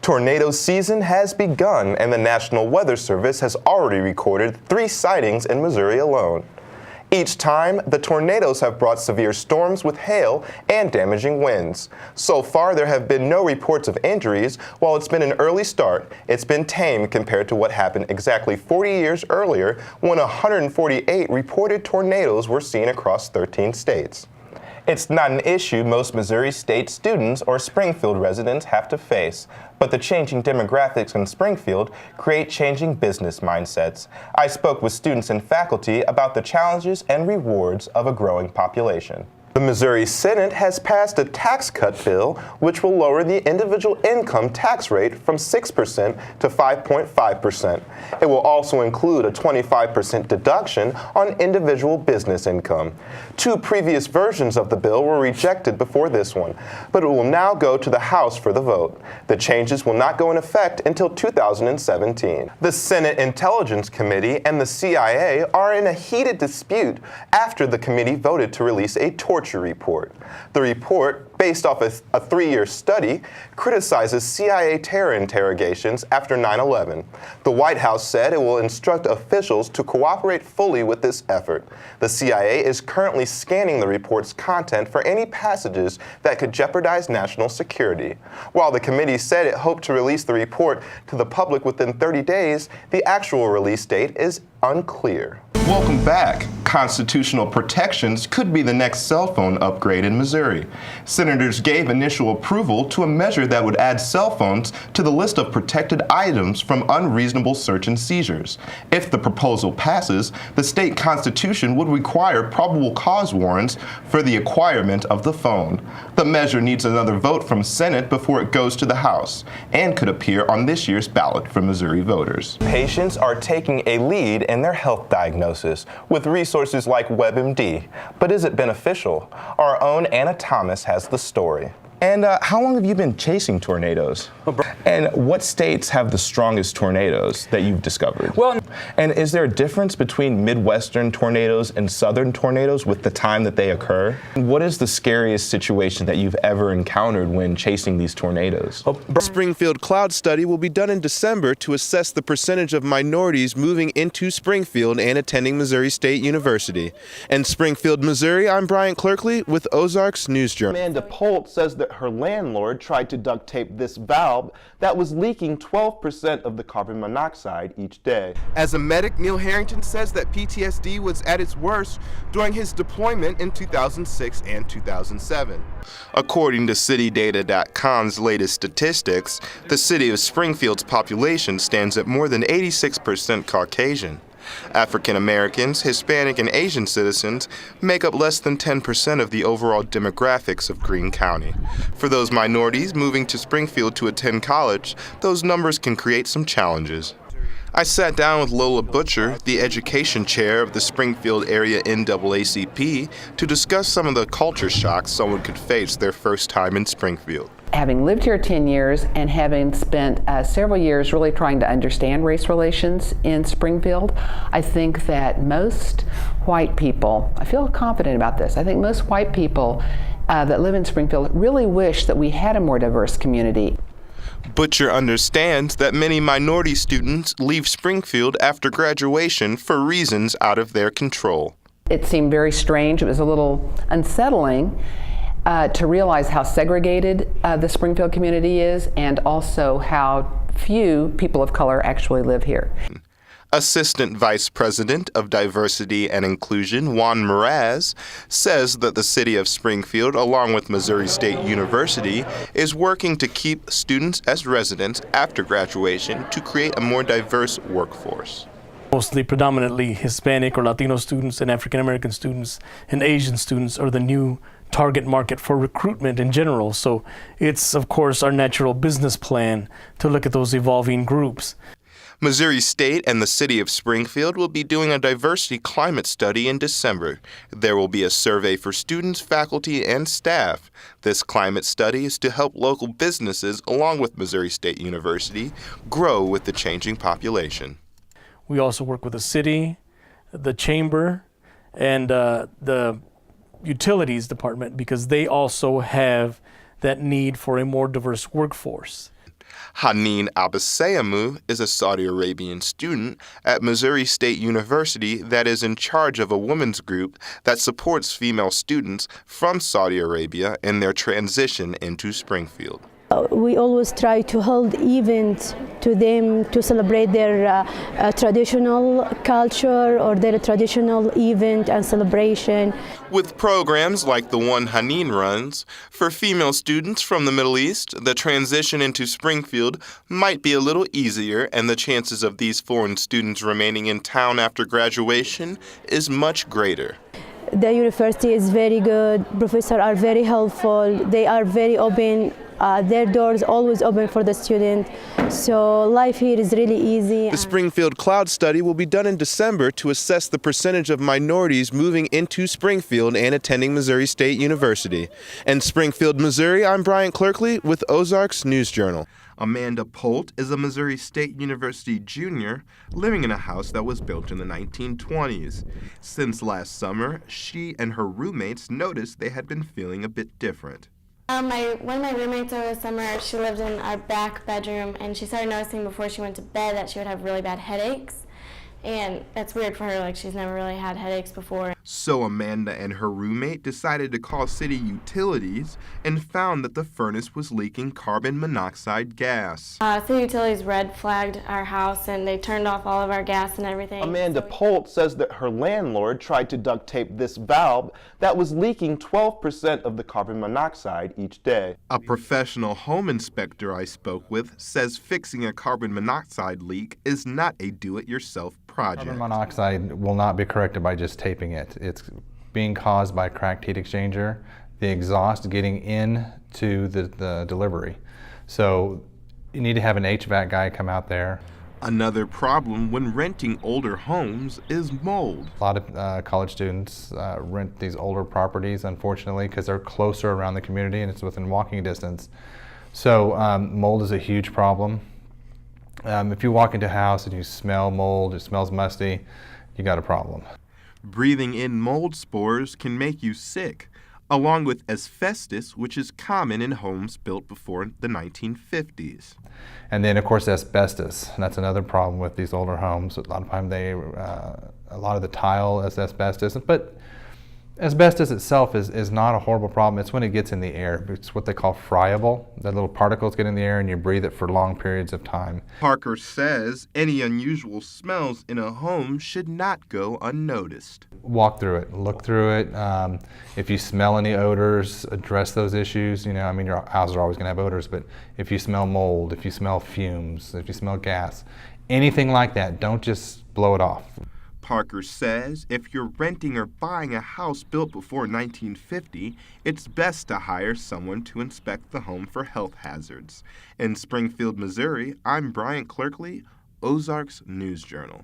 Tornado season has begun, and the National Weather Service has already recorded 3 sightings in Missouri alone. Each time, the tornadoes have brought severe storms with hail and damaging winds. So far, there have been no reports of injuries. While it's been an early start, it's been tame compared to what happened exactly 40 years earlier when 148 reported tornadoes were seen across 13 states. It's not an issue most Missouri State students or Springfield residents have to face, but the changing demographics in Springfield create changing business mindsets. I spoke with students and faculty about the challenges and rewards of a growing population. The Missouri Senate has passed a tax cut bill which will lower the individual income tax rate from 6% to 5.5%. It will also include a 25% deduction on individual business income. 2 previous versions of the bill were rejected before this one, but it will now go to the House for the vote. The changes will not go in effect until 2017. The Senate Intelligence Committee and the CIA are in a heated dispute after the committee voted to release a torture report. The report, based off a 3-year study, criticizes CIA terror interrogations after 9/11. The White House said it will instruct officials to cooperate fully with this effort. The CIA is currently scanning the report's content for any passages that could jeopardize national security. While the committee said it hoped to release the report to the public within 30 days, the actual release date is unclear. Welcome back. Constitutional protections could be the next cell phone upgrade in Missouri. Senators gave initial approval to a measure that would add cell phones to the list of protected items from unreasonable search and seizures. If the proposal passes, the state constitution would require probable cause warrants for the acquirement of the phone. The measure needs another vote from Senate before it goes to the House and could appear on this year's ballot for Missouri voters. Patients are taking a lead in their health diagnosis with resources like WebMD. But is it beneficial? Our own Anna Thomas has the story. And how long have you been chasing tornadoes? And what states have the strongest tornadoes that you've discovered? And is there a difference between Midwestern tornadoes and Southern tornadoes with the time that they occur? What is the scariest situation that you've ever encountered when chasing these tornadoes? Springfield Cloud Study will be done in December to assess the percentage of minorities moving into Springfield and attending Missouri State University. In Springfield, Missouri, I'm Bryant Clerkley with Ozarks News Journal. Amanda Polt says that her landlord tried to duct tape this valve that was leaking 12% of the carbon monoxide each day. As a medic, Neil Harrington says that PTSD was at its worst during his deployment in 2006 and 2007. According to CityData.com's latest statistics, the city of Springfield's population stands at more than 86% Caucasian. African Americans, Hispanic, and Asian citizens make up less than 10% of the overall demographics of Greene County. For those minorities moving to Springfield to attend college, those numbers can create some challenges. I sat down with Lola Butcher, the education chair of the Springfield area NAACP, to discuss some of the culture shocks someone could face their first time in Springfield. Having lived here 10 years and having spent several years really trying to understand race relations in Springfield, I think that most white people, I feel confident about this, I think most white people that live in Springfield really wish that we had a more diverse community. Butcher understands that many minority students leave Springfield after graduation for reasons out of their control. It seemed very strange, it was a little unsettling to realize how segregated the Springfield community is and also how few people of color actually live here. Assistant Vice President of Diversity and Inclusion, Juan Mraz, says that the city of Springfield, along with Missouri State University, is working to keep students as residents after graduation to create a more diverse workforce. Mostly predominantly Hispanic or Latino students and African American students and Asian students are the new target market for recruitment in general. So it's, of course, our natural business plan to look at those evolving groups. Missouri State and the city of Springfield will be doing a diversity climate study in December. There will be a survey for students, faculty, and staff. This climate study is to help local businesses, along with Missouri State University, grow with the changing population. We also work with the city, the chamber, and the utilities department because they also have that need for a more diverse workforce. Haneen Abasayamu is a Saudi Arabian student at Missouri State University that is in charge of a women's group that supports female students from Saudi Arabia in their transition into Springfield. We always try to hold events to them to celebrate their traditional culture or their traditional event and celebration. With programs like the one Haneen runs, for female students from the Middle East, the transition into Springfield might be a little easier, and the chances of these foreign students remaining in town after graduation is much greater. The university is very good, professors are very helpful, they are very open. Their doors always open for the student, so life here is really easy. The Springfield Cloud Study will be done in December to assess the percentage of minorities moving into Springfield and attending Missouri State University. In Springfield, Missouri, I'm Bryant Clerkley with Ozarks News Journal. Amanda Polt is a Missouri State University junior living in a house that was built in the 1920s. Since last summer, she and her roommates noticed they had been feeling a bit different. One of my roommates over the summer, she lived in our back bedroom, and she started noticing before she went to bed that she would have really bad headaches. And that's weird for her, like she's never really had headaches before. So Amanda and her roommate decided to call city utilities and found that the furnace was leaking carbon monoxide gas. City utilities red flagged our house and they turned off all of our gas and everything. Amanda Polt says that her landlord tried to duct tape this valve that was leaking 12% of the carbon monoxide each day. A professional home inspector I spoke with says fixing a carbon monoxide leak is not a do-it-yourself project. Carbon monoxide will not be corrected by just taping it. It's being caused by a cracked heat exchanger, the exhaust getting into the delivery. So you need to have an HVAC guy come out there. Another problem when renting older homes is mold. A lot of college students rent these older properties, unfortunately, because they're closer around the community and it's within walking distance. So mold is a huge problem. If you walk into a house and you smell mold, it smells musty, you got a problem. Breathing in mold spores can make you sick, along with asbestos, which is common in homes built before the 1950s. And then, of course, asbestos. And that's another problem with these older homes. A lot of times a lot of the tile is asbestos, but asbestos itself is not a horrible problem. It's when it gets in the air. It's what they call friable. The little particles get in the air and you breathe it for long periods of time. Parker says any unusual smells in a home should not go unnoticed. Walk through it, look through it. If you smell any odors, address those issues. You know, I mean, your houses are always going to have odors, but if you smell mold, if you smell fumes, if you smell gas, anything like that, don't just blow it off. Parker says if you're renting or buying a house built before 1950, it's best to hire someone to inspect the home for health hazards. In Springfield, Missouri, I'm Bryant Clerkley, Ozarks News Journal.